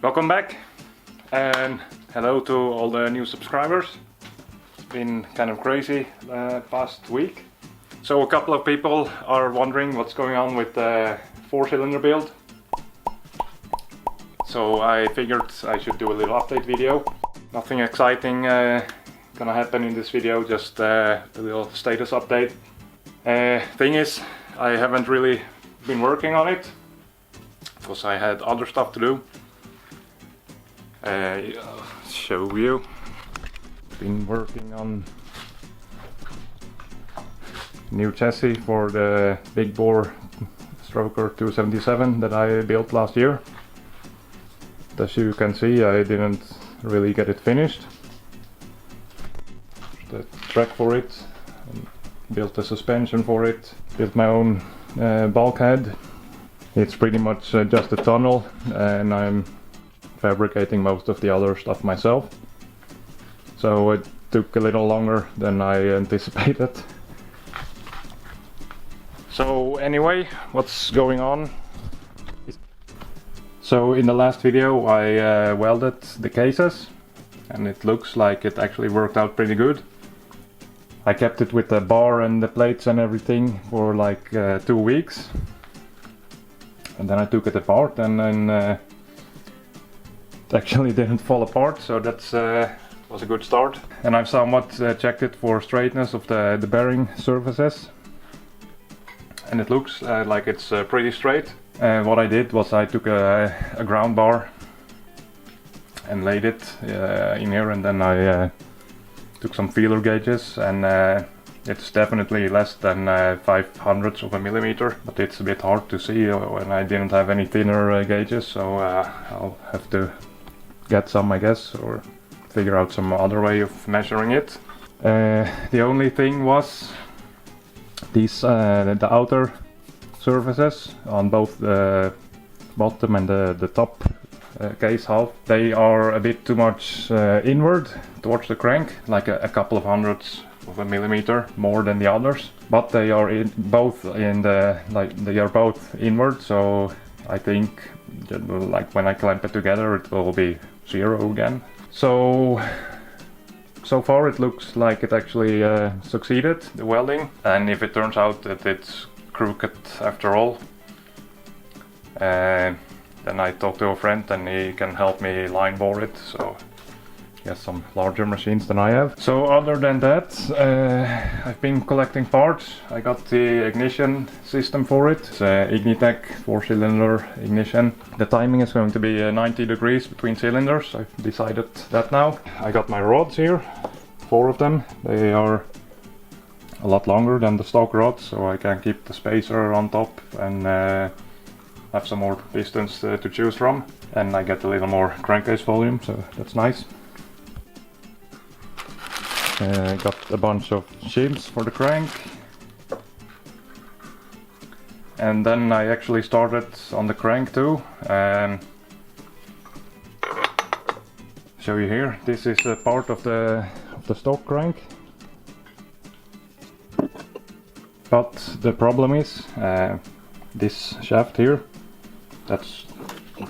Welcome back and hello to all the new subscribers. It's been kind of crazy past week. So a couple of people are wondering what's going on with the 4-cylinder build. So I figured I should do a little update video. Nothing exciting gonna happen in this video, just a little status update. Thing is, I haven't really been working on it because I had other stuff to do. I'll show you. Been working on new chassis for the big bore Stroker 277 that I built last year. As you can see, I didn't really get it finished. The track for it, built the suspension for it, built my own bulkhead. It's pretty much just a tunnel, and I'm fabricating most of the other stuff myself. So it took a little longer than I anticipated. So anyway, what's going on? So in the last video I welded the cases, and it looks like it actually worked out pretty good. I kept it with the bar and the plates and everything for like 2 weeks. And then I took it apart, and then it actually didn't fall apart, so that's was a good start. And I've somewhat checked it for straightness of the bearing surfaces, and it looks like it's pretty straight. What I did was I took a ground bar and laid it in here, and then I took some feeler gauges, and it's definitely less than 5/100ths of a millimeter, but it's a bit hard to see when I didn't have any thinner gauges, so I'll have to get some, I guess, or figure out some other way of measuring it. The only thing was these the outer surfaces on both the bottom and the top case half, they are a bit too much inward towards the crank, like a couple of hundredths of a millimeter more than the others, but they are both inward, so I think that, like, when I clamp it together it will be 0 again. So far it looks like it actually succeeded, the welding, and if it turns out that it's crooked after all, then I talked to a friend and he can help me line bore it, so he has some larger machines than I have. So other than that, I've been collecting parts. I got the ignition system for it. It's a Ignitec 4-cylinder ignition. The timing is going to be 90 degrees between cylinders. I've decided that now. I got my rods here, 4 of them. They are a lot longer than the stock rods, so I can keep the spacer on top and have some more pistons to choose from. And I get a little more crankcase volume, so that's nice. Got a bunch of shims for the crank, and then I actually started on the crank too. Show you here. This is a part of the stock crank, but the problem is this shaft here.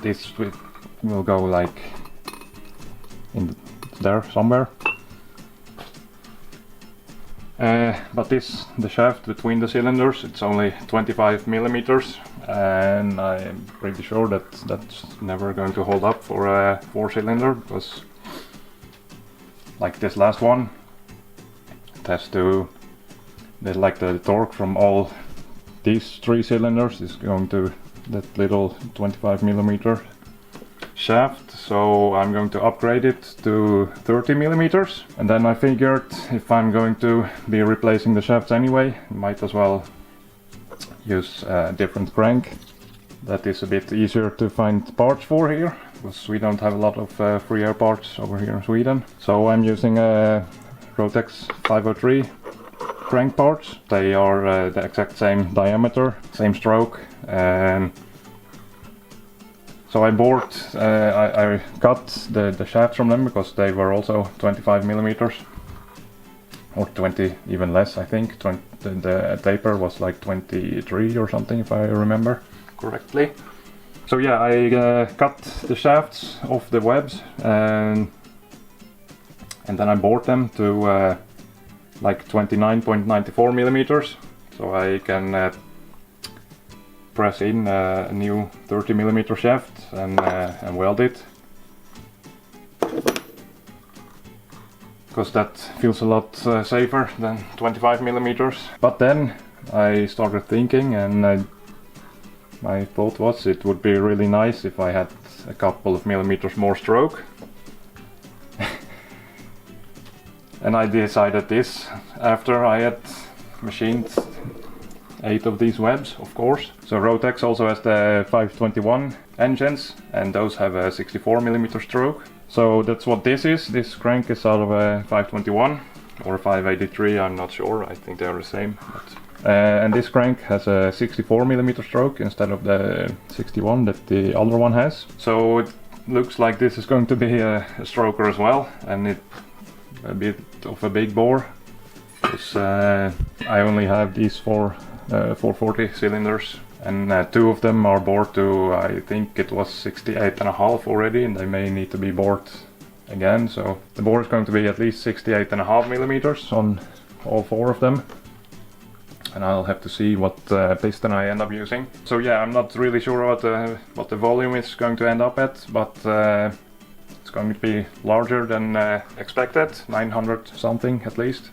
This will go like in there somewhere. But the shaft between the cylinders, it's only 25 millimeters, and I'm pretty sure that that's never going to hold up for a 4-cylinder, because like this last one, it has to, like the torque from all these 3 cylinders is going to that little 25 millimeter shaft, so I'm going to upgrade it to 30 millimeters. And then I figured, if I'm going to be replacing the shafts anyway, might as well use a different crank. That is a bit easier to find parts for here, because we don't have a lot of free air parts over here in Sweden. So I'm using a Rotex 503 crank parts. They are the exact same diameter, same stroke, and so I bored, I cut the shafts from them because they were also 25 millimeters, or 20, even less I think. The taper was like 23 or something, if I remember correctly. So yeah, I cut the shafts off the webs and then I bored them to like 29.94 millimeters, so I can press in a new 30 millimeter shaft and weld it, because that feels a lot safer than 25 millimeters. But then I started thinking, and my thought was it would be really nice if I had a couple of millimeters more stroke. And I decided this after I had machined 8 of these webs, of course. So Rotex also has the 521 engines, and those have a 64 millimeter stroke. So that's what this is. This crank is out of a 521 or 583, I'm not sure. I think they're the same. And this crank has a 64 millimeter stroke instead of the 61 that the other one has. So it looks like this is going to be a stroker as well, and it a bit of a big bore, because I only have these 440 cylinders, and 2 of them are bored to, I think it was 68.5 already, and they may need to be bored again. So the bore is going to be at least 68.5 millimeters on all 4 of them, and I'll have to see what piston I end up using. So yeah, I'm not really sure what the volume is going to end up at, but it's going to be larger than expected, 900 something at least.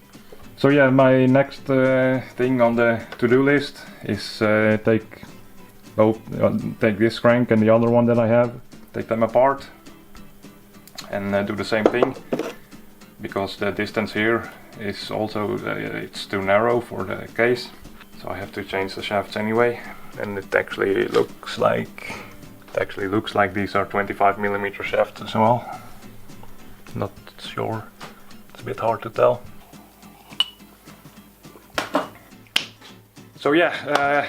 So yeah, my next thing on the to-do list is take this crank and the other one that I have, take them apart and do the same thing, because the distance here is also it's too narrow for the case, so I have to change the shafts anyway. And it actually looks like these are 25 millimeter shafts as well. Not sure, it's a bit hard to tell. So yeah,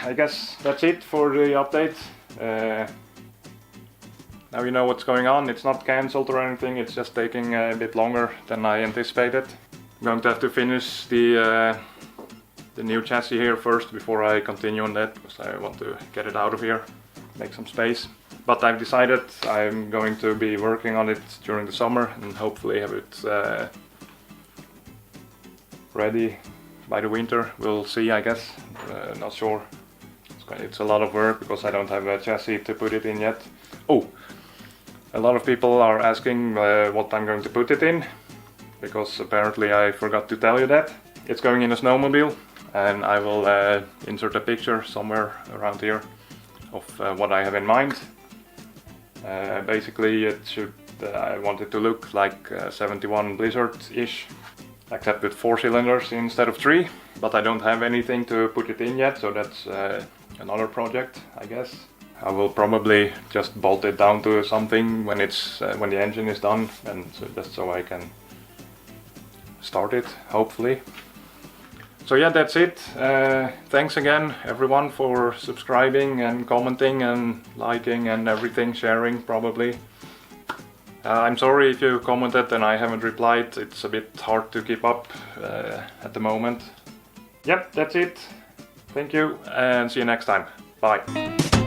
I guess that's it for the update. Now you know what's going on. It's not cancelled or anything, it's just taking a bit longer than I anticipated. I'm going to have to finish the new chassis here first before I continue on that, because I want to get it out of here, make some space. But I've decided I'm going to be working on it during the summer and hopefully have it ready by the winter. We'll see, I guess. Not sure. It's a lot of work because I don't have a chassis to put it in yet. Oh, a lot of people are asking what I'm going to put it in, because apparently I forgot to tell you that. It's going in a snowmobile, and I will insert a picture somewhere around here of what I have in mind. Basically it should, I want it to look like 71 Blizzard-ish, except with 4 cylinders instead of 3, but I don't have anything to put it in yet, so that's another project, I guess. I will probably just bolt it down to something when when the engine is done, and so just so I can start it, hopefully. So yeah, that's it. Thanks again everyone for subscribing and commenting and liking and everything, sharing probably. I'm sorry if you commented and I haven't replied. It's a bit hard to keep up at the moment. Yep, that's it. Thank you and see you next time. Bye.